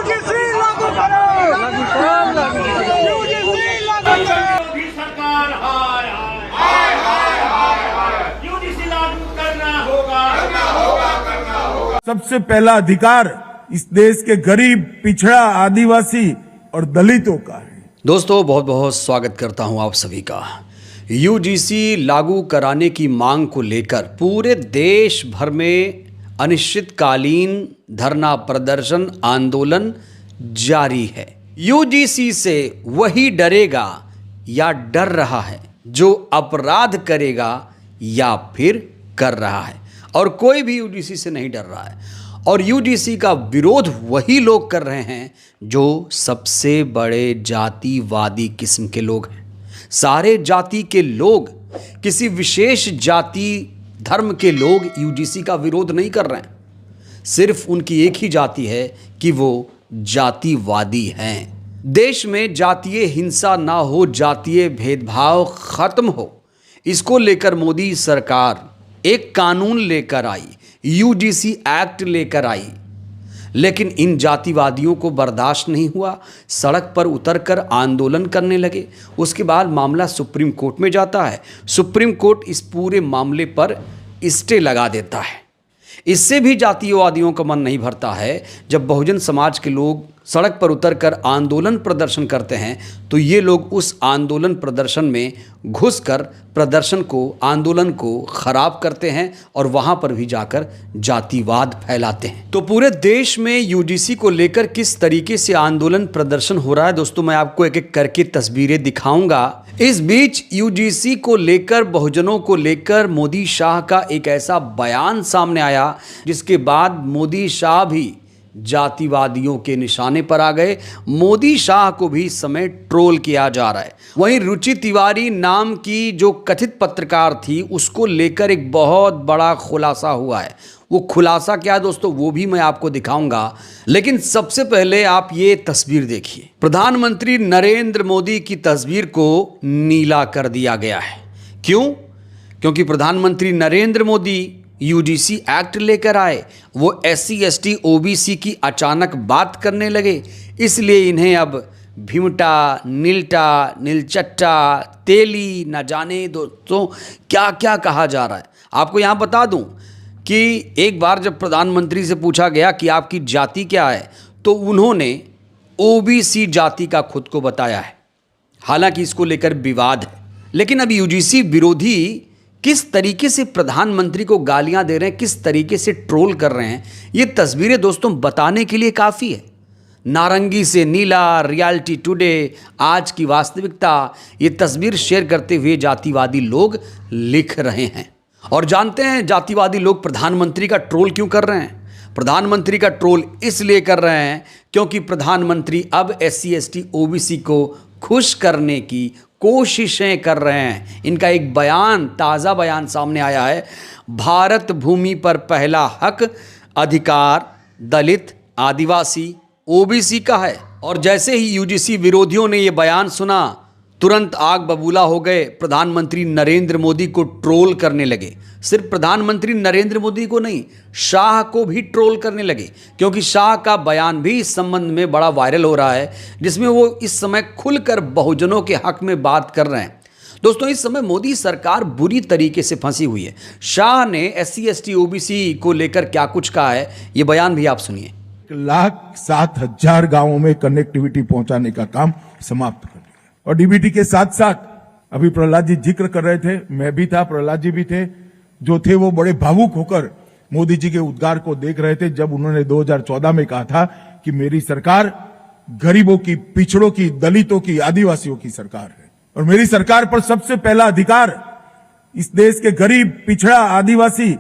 UGC लागू करो, UGC लागू करो। मोदी सरकार हाय हाय हाय हाय हाय यूजीसी लागू करना होगा। सबसे पहला अधिकार इस देश के गरीब, पिछड़ा, आदिवासी और दलितों का है। दोस्तों बहुत बहुत स्वागत करता हूं आप सभी का। यूजीसी लागू कराने की मांग को लेकर पूरे देश भर में अनिश्चितकालीन धरना प्रदर्शन आंदोलन जारी है। यूजीसी से वही डरेगा या डर रहा है जो अपराध करेगा या फिर कर रहा है, और कोई भी यूजीसी से नहीं डर रहा है। और यूजीसी का विरोध वही लोग कर रहे हैं जो सबसे बड़े जातिवादी किस्म के लोग हैं। सारे जाति के लोग, किसी विशेष जाति धर्म के लोग यूजीसी का विरोध नहीं कर रहे हैं। सिर्फ उनकी एक ही जाति है कि वो जातिवादी हैं। देश में जातीय हिंसा ना हो, जातीय भेदभाव खत्म हो, इसको लेकर मोदी सरकार एक कानून लेकर आई, यूजीसी एक्ट लेकर आई। लेकिन इन जातिवादियों को बर्दाश्त नहीं हुआ, सड़क पर उतरकर आंदोलन करने लगे। उसके बाद मामला सुप्रीम कोर्ट में जाता है। सुप्रीम कोर्ट इस पूरे मामले पर स्टे लगा देता है। इससे भी जातिवादियों का मन नहीं भरता है। जब बहुजन समाज के लोग सड़क पर उतरकर आंदोलन प्रदर्शन करते हैं तो ये लोग उस आंदोलन प्रदर्शन में घुसकर प्रदर्शन को, आंदोलन को खराब करते हैं और वहाँ पर भी जाकर जातिवाद फैलाते हैं। तो पूरे देश में यूजीसी को लेकर किस तरीके से आंदोलन प्रदर्शन हो रहा है दोस्तों, मैं आपको एक एक करके तस्वीरें दिखाऊंगा। इस बीच यूजीसी को लेकर, बहुजनों को लेकर मोदी शाह का एक ऐसा बयान सामने आया जिसके बाद मोदी शाह भी जातिवादियों के निशाने पर आ गए। मोदी शाह को भी इस समय ट्रोल किया जा रहा है। वहीं रुचि तिवारी नाम की जो कथित पत्रकार थी, उसको लेकर एक बहुत बड़ा खुलासा हुआ है। वो खुलासा क्या है दोस्तों, वो भी मैं आपको दिखाऊंगा। लेकिन सबसे पहले आप ये तस्वीर देखिए। प्रधानमंत्री नरेंद्र मोदी की तस्वीर को नीला कर दिया गया है। क्यों? क्योंकि प्रधानमंत्री नरेंद्र मोदी यूजीसी एक्ट लेकर आए। वो SC ST OBC की अचानक बात करने लगे, इसलिए इन्हें अब भिमटा, नीलटा, नीलचट्टा, तेली, न जाने दोस्तों क्या क्या कहा जा रहा है। आपको यहाँ बता दूं कि एक बार जब प्रधानमंत्री से पूछा गया कि आपकी जाति क्या है, तो उन्होंने OBC जाति का खुद को बताया है। हालांकि इसको लेकर विवाद है, लेकिन अब यूजीसी विरोधी किस तरीके से प्रधानमंत्री को गालियां दे रहे हैं, किस तरीके से ट्रोल कर रहे हैं, ये तस्वीरें दोस्तों बताने के लिए काफ़ी है। नारंगी से नीला, रियलिटी टुडे, आज की वास्तविकता, ये तस्वीर शेयर करते हुए जातिवादी लोग लिख रहे हैं। और जानते हैं जातिवादी लोग प्रधानमंत्री का ट्रोल क्यों कर रहे हैं? प्रधानमंत्री का ट्रोल इसलिए कर रहे हैं क्योंकि प्रधानमंत्री अब SC ST OBC को खुश करने की कोशिशें कर रहे हैं। इनका एक बयान, ताज़ा बयान सामने आया है। भारत भूमि पर पहला हक अधिकार दलित, आदिवासी, OBC का है। और जैसे ही यूजीसी विरोधियों ने ये बयान सुना, तुरंत आग बबूला हो गए। प्रधानमंत्री नरेंद्र मोदी को ट्रोल करने लगे। सिर्फ प्रधानमंत्री नरेंद्र मोदी को नहीं, शाह को भी ट्रोल करने लगे, क्योंकि शाह का बयान भी इस संबंध में बड़ा वायरल हो रहा है, जिसमें वो इस समय खुलकर बहुजनों के हक में बात कर रहे हैं। दोस्तों इस समय मोदी सरकार बुरी तरीके से फंसी हुई है। शाह ने SC ST OBC को लेकर क्या कुछ कहा है, ये बयान भी आप सुनिए। 1,07,000 गांवों में कनेक्टिविटी पहुंचाने का काम समाप्त कर दिया। और डीबीटी के साथ साथ अभी प्रहलाद जी जिक्र कर रहे थे, मैं भी था, प्रहलाद जी भी थे, जो थे वो बड़े भावुक होकर मोदी जी के उद्गार को देख रहे थे जब उन्होंने 2014 में कहा था कि मेरी सरकार गरीबों की, पिछड़ों की, दलितों की, आदिवासियों की सरकार है और मेरी सरकार पर सबसे पहला अधिकार इस देश के गरीब, पिछड़ा, आदिवासी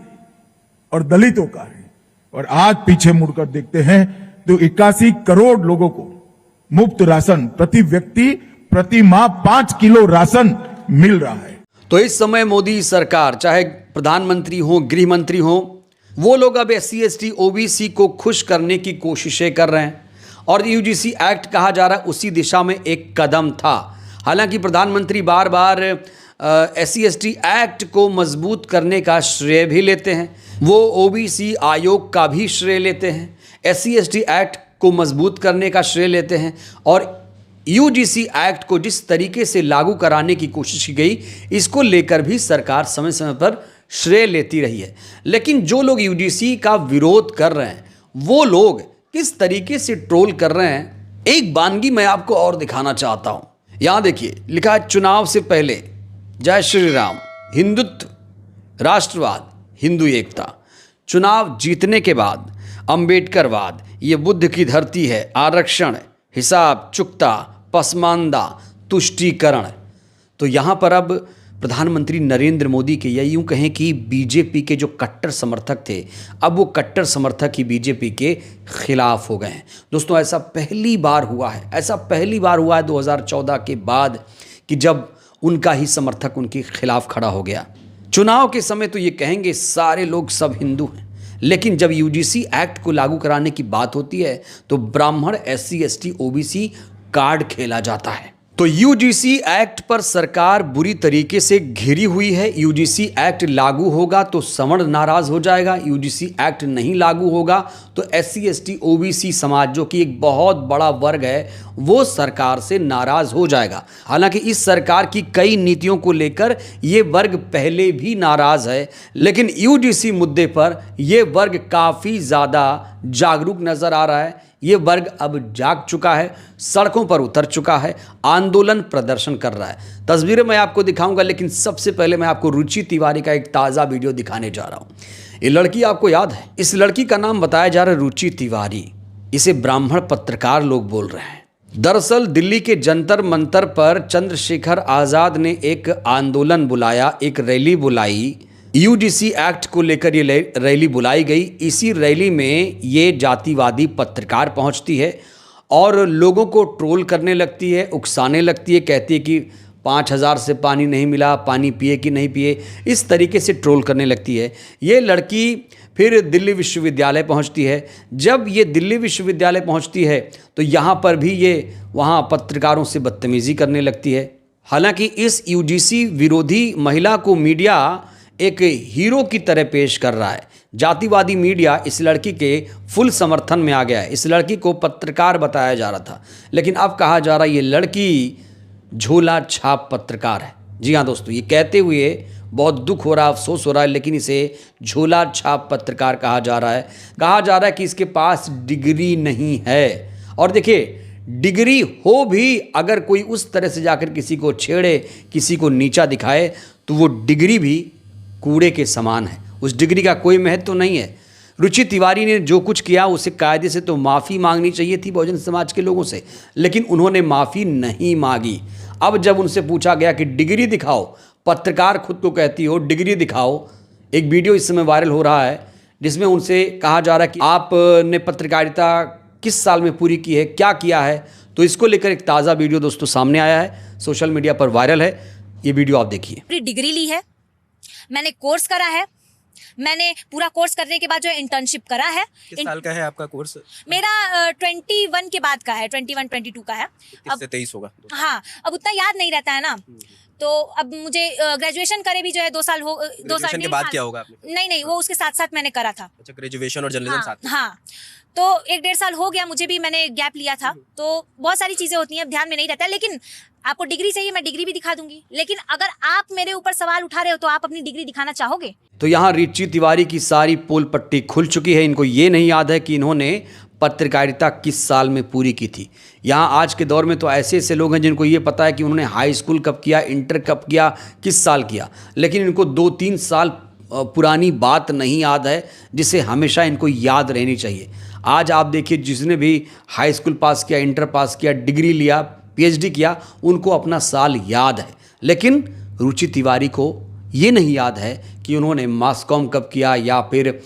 और दलितों का है। और आज पीछे मुड़कर देखते हैं तो 81 करोड़ लोगों को मुफ्त राशन, प्रति व्यक्ति प्रति माह 5 किलो राशन मिल रहा है। तो इस समय मोदी सरकार, चाहे प्रधानमंत्री हो, गृह मंत्री हो, वो लोग अब SC ST OBC को खुश करने की कोशिशें कर रहे हैं। और यूजीसी एक्ट कहा जा रहा है उसी दिशा में एक कदम था। हालांकि प्रधानमंत्री बार बार SC ST एक्ट को मजबूत करने का श्रेय भी लेते हैं। वो OBC आयोग का भी श्रेय लेते हैं। SC ST एक्ट को मजबूत करने का श्रेय लेते हैं और यूजीसी एक्ट को जिस तरीके से लागू कराने की कोशिश की गई, इसको लेकर भी सरकार समय समय पर श्रेय लेती रही है। लेकिन जो लोग यूजीसी का विरोध कर रहे हैं, वो लोग किस तरीके से ट्रोल कर रहे हैं, एक वानगी मैं आपको और दिखाना चाहता हूं। यहां देखिए, लिखा है चुनाव से पहले जय श्री राम, हिंदुत्व, राष्ट्रवाद, हिंदू एकता, चुनाव जीतने के बाद अंबेडकरवाद, ये बुद्ध की धरती है, आरक्षण, हिसाब चुकता, पसमानदा, तुष्टीकरण। तो यहाँ पर अब प्रधानमंत्री नरेंद्र मोदी के, या यूँ कहें कि बीजेपी के जो कट्टर समर्थक थे, अब वो कट्टर समर्थक ही बीजेपी के खिलाफ हो गए हैं। दोस्तों, ऐसा पहली बार हुआ है, 2014 के बाद कि जब उनका ही समर्थक उनके खिलाफ खड़ा हो गया। चुनाव के समय तो ये कहेंगे सारे लोग सब हिंदू हैं, लेकिन जब यूजीसी एक्ट को लागू कराने की बात होती है तो ब्राह्मण, SC, ST, OBC कार्ड खेला जाता है। तो यूजीसी एक्ट पर सरकार बुरी तरीके से घिरी हुई है। यूजीसी एक्ट लागू होगा तो सवर्ण नाराज हो जाएगा, यूजीसी एक्ट नहीं लागू होगा तो SC, ST, OBC समाज, जो कि एक बहुत बड़ा वर्ग है, वो सरकार से नाराज हो जाएगा। हालांकि इस सरकार की कई नीतियों को लेकर ये वर्ग पहले भी नाराज है, लेकिन यूजीसी मुद्दे पर ये वर्ग काफ़ी ज़्यादा जागरूक नज़र आ रहा है। ये वर्ग अब जाग चुका है, सड़कों पर उतर चुका है, आंदोलन प्रदर्शन कर रहा है। तस्वीरें मैं आपको दिखाऊंगा, लेकिन सबसे पहले मैं आपको रुचि तिवारी का एक ताज़ा वीडियो दिखाने जा रहा हूँ। ये लड़की आपको याद है? इस लड़की का नाम बताया जा रहा है रुचि तिवारी। इसे ब्राह्मण पत्रकार लोग बोल रहे हैं। दरअसल दिल्ली के जंतर मंतर पर चंद्रशेखर आज़ाद ने एक आंदोलन बुलाया, एक रैली बुलाई। यूजीसी एक्ट को लेकर ये रैली बुलाई गई। इसी रैली में ये जातिवादी पत्रकार पहुंचती है और लोगों को ट्रोल करने लगती है, उकसाने लगती है, कहती है कि 5000 से पानी नहीं मिला, पानी पिए कि नहीं पिए, इस तरीके से ट्रोल करने लगती है। ये लड़की फिर दिल्ली विश्वविद्यालय पहुंचती है। जब ये दिल्ली विश्वविद्यालय पहुंचती है तो यहाँ पर भी ये वहाँ पत्रकारों से बदतमीज़ी करने लगती है। हालांकि इस यूजीसी विरोधी महिला को मीडिया एक हीरो की तरह पेश कर रहा है। जातिवादी मीडिया इस लड़की के फुल समर्थन में आ गया है। इस लड़की को पत्रकार बताया जा रहा था, लेकिन अब कहा जा रहा है ये लड़की झोला छाप पत्रकार है। जी हाँ दोस्तों, ये कहते हुए बहुत दुख हो रहा है, अफसोस हो रहा है, लेकिन इसे झोला छाप पत्रकार कहा जा रहा है। कहा जा रहा है कि इसके पास डिग्री नहीं है। और देखिए, डिग्री हो भी अगर कोई उस तरह से जाकर किसी को छेड़े, किसी को नीचा दिखाए, तो वो डिग्री भी कूड़े के समान है, उस डिग्री का कोई महत्व तो नहीं है। रुचि तिवारी ने जो कुछ किया उसे कायदे से तो माफ़ी मांगनी चाहिए थी बहुजन समाज के लोगों से, लेकिन उन्होंने माफ़ी नहीं मांगी। अब जब उनसे पूछा गया कि डिग्री दिखाओ, पत्रकार खुद को कहती हो डिग्री दिखाओ, एक वीडियो इस समय वायरल हो रहा है जिसमें उनसे कहा जा रहा है कि आपने पत्रकारिता किस साल में पूरी की है, क्या किया है। तो इसको लेकर एक ताज़ा वीडियो दोस्तों सामने आया है, सोशल मीडिया पर वायरल है। ये वीडियो आप देखिए। डिग्री ली है, मैंने कोर्स करा है, मैंने पूरा कोर्स करने के बाद जो है इंटर्नशिप करा है। किस साल का है आपका कोर्स? मेरा 21 के बाद का है, 21-22 का है। अब 23 होगा। हाँ, अब उतना याद नहीं रहता है ना, तो अब मुझे ग्रेजुएशन करे भी जो है 2 साल हो, 2 साल के बाद क्या होगा आपने? नहीं, वो उसके साथ साथ मैंने करा था। अच्छा, ग्रेजुएशन और जर्नलिज्म साथ में? हाँ, तो 1-1.5 साल हो गया मुझे भी, मैंने गैप लिया था। तो बहुत सारी चीज़ें होती हैं, ध्यान में नहीं रहता है। लेकिन आपको डिग्री चाहिए, मैं डिग्री भी दिखा दूंगी, लेकिन अगर आप मेरे ऊपर सवाल उठा रहे हो तो आप अपनी डिग्री दिखाना चाहोगे? तो यहाँ रुचि तिवारी की सारी पोल पट्टी खुल चुकी है। इनको ये नहीं याद है कि इन्होंने पत्रकारिता किस साल में पूरी की थी। यहाँ आज के दौर में तो ऐसे ऐसे लोग हैं जिनको ये पता है कि उन्होंने हाई स्कूल कब किया, इंटर कब किया, किस साल किया, लेकिन इनको 2-3 साल पुरानी बात नहीं याद है, जिसे हमेशा इनको याद रहनी चाहिए। आज आप देखिए, जिसने भी हाई स्कूल पास किया, इंटर पास किया, डिग्री लिया, PhD किया, उनको अपना साल याद है, लेकिन रुचि तिवारी को ये नहीं याद है कि उन्होंने मास कॉम कब किया या फिर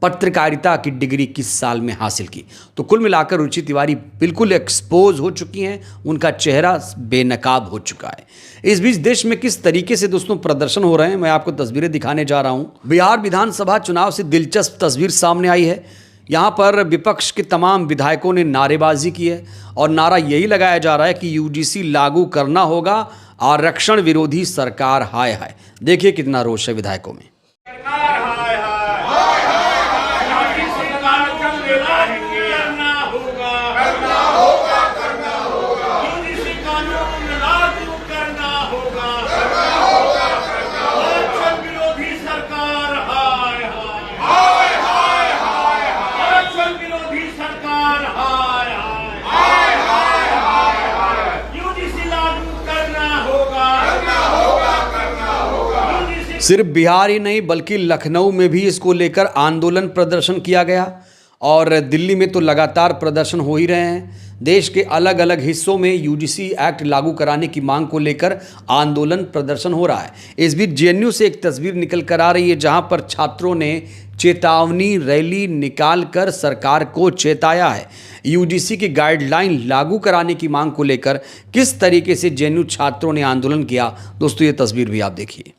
पत्रकारिता की डिग्री किस साल में हासिल की। तो कुल मिलाकर रुचि तिवारी बिल्कुल एक्सपोज हो चुकी हैं, उनका चेहरा बेनकाब हो चुका है। इस बीच देश में किस तरीके से दोस्तों प्रदर्शन हो रहे हैं, मैं आपको तस्वीरें दिखाने जा रहा हूं। बिहार विधानसभा चुनाव से दिलचस्प तस्वीर सामने आई है। यहाँ पर विपक्ष के तमाम विधायकों ने नारेबाजी की है और नारा यही लगाया जा रहा है कि यूजीसी लागू करना होगा, आरक्षण विरोधी सरकार हाय हाय। देखिए कितना रोष है विधायकों में। सरकार हाय हाय हाय हाय, सरकार करना होगा, सिर्फ बिहार ही नहीं बल्कि लखनऊ में भी इसको लेकर आंदोलन प्रदर्शन किया गया और दिल्ली में तो लगातार प्रदर्शन हो ही रहे हैं। देश के अलग अलग हिस्सों में यूजीसी एक्ट लागू कराने की मांग को लेकर आंदोलन प्रदर्शन हो रहा है। इस बीच जेएनयू से एक तस्वीर निकल कर आ रही है जहां पर छात्रों ने चेतावनी रैली निकालकर सरकार को चेताया है। यूजीसी की गाइडलाइन लागू कराने की मांग को लेकर किस तरीके से जेएनयू छात्रों ने आंदोलन किया, दोस्तों ये तस्वीर भी आप देखिए।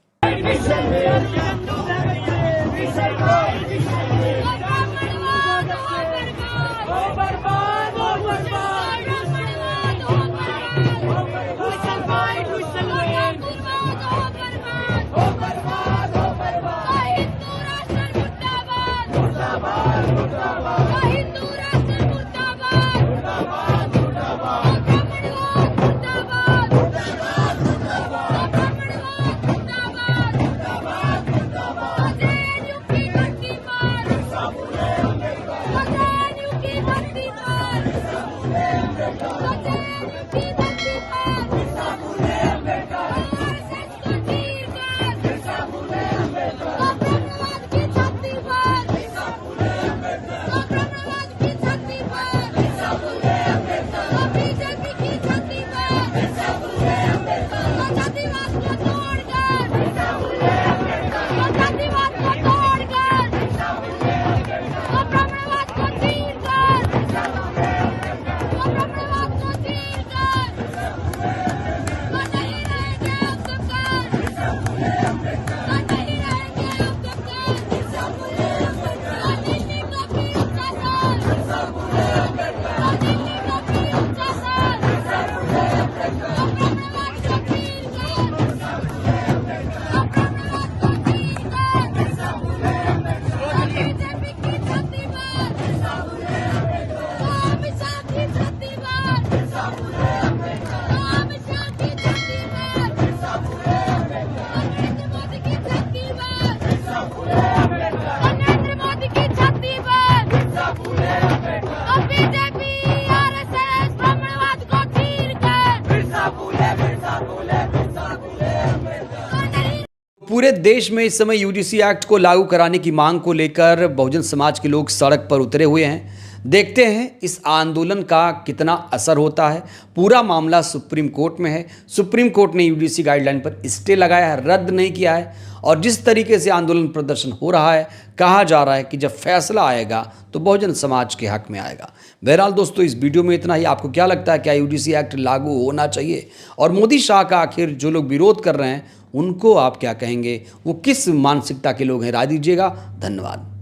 पूरे देश में इस समय यूजीसी एक्ट को लागू कराने की मांग को लेकर बहुजन समाज के लोग सड़क पर उतरे हुए हैं। देखते हैं इस आंदोलन का कितना असर होता है। पूरा मामला सुप्रीम कोर्ट में है। सुप्रीम कोर्ट ने यूजीसी गाइडलाइन पर स्टे लगाया है, रद्द नहीं किया है। और जिस तरीके से आंदोलन प्रदर्शन हो रहा है, कहा जा रहा है कि जब फैसला आएगा तो बहुजन समाज के हक में आएगा। बहरहाल दोस्तों, इस वीडियो में इतना ही। आपको क्या लगता है, क्या यूजीसी एक्ट लागू होना चाहिए? और मोदी शाह का आखिर जो लोग विरोध कर रहे हैं उनको आप क्या कहेंगे? वो किस मानसिकता के लोग हैं? राय दीजिएगा। धन्यवाद।